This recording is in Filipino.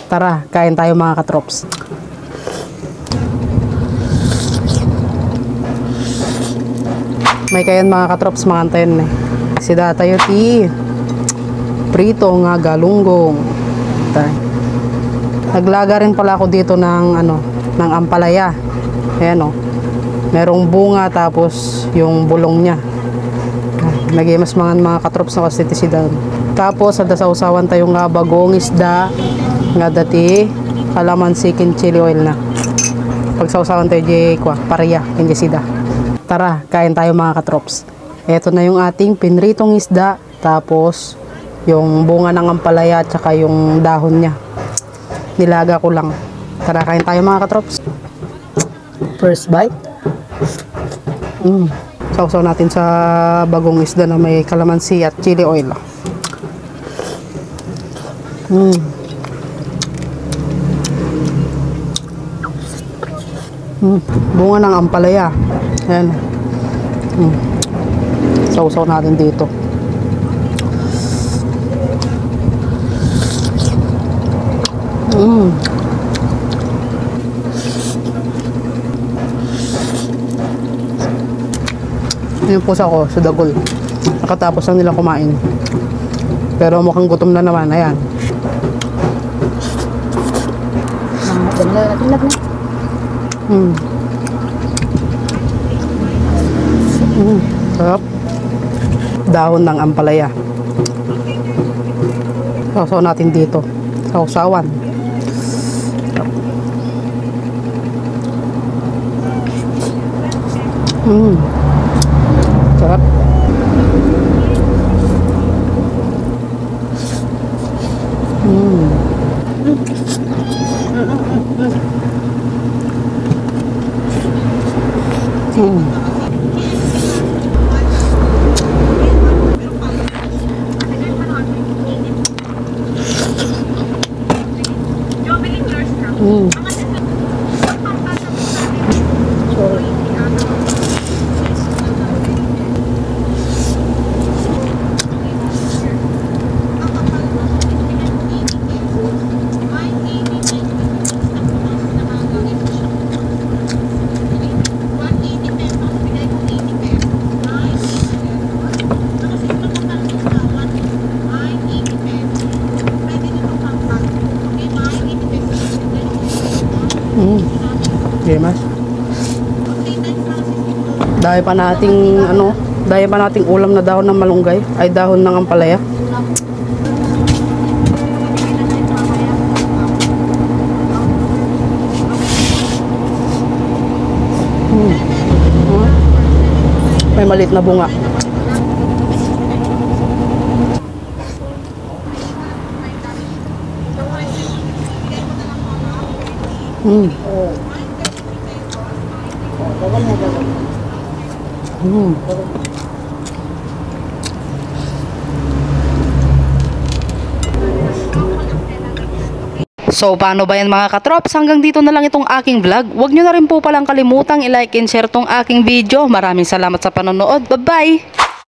Tara, kain tayo mga katrops. May kayan mga katrops, mga antayin eh. Sida tayo ti prito nga galunggong. Naglaga rin pala ako dito ng ng ampalaya. Ayan oh. Merong bunga tapos yung bulong niya. Nagimas mga katrops na kasi sida. Tapos sa sausawan tayo nga bagong isda nga dati kalamansi kin chili oil na. Pag sausawan tayo di kwa pareya hindi sida. Tara, kain tayo mga katrops. Ito na yung ating pinritong isda, tapos yung bunga ng ampalaya at saka yung dahon niya. Nilaga ko lang. Tara, kain tayo mga katrops. First bite. Sausaw natin sa bagong isda na may kalamansi at chili oil. Bunga ng ampalaya. Ayan. Sausaw natin dito. Yung pusa ko sa dagol. Nakatapos lang nilang kumain. Pero mukhang gutom na naman. Ayan. Sarap. Dahon ng ampalaya. Sausaw natin dito. Sausawan. Sarap. Mas. Dahil pa nating ulam na dahon ng malunggay ay dahon ng ampalaya. May maliit na bunga. So paano ba yan mga katrops? Hanggang dito na lang itong aking vlog. Huwag nyo na rin po palang kalimutang i-like and share tong aking video. Maraming salamat sa panonood. Bye bye!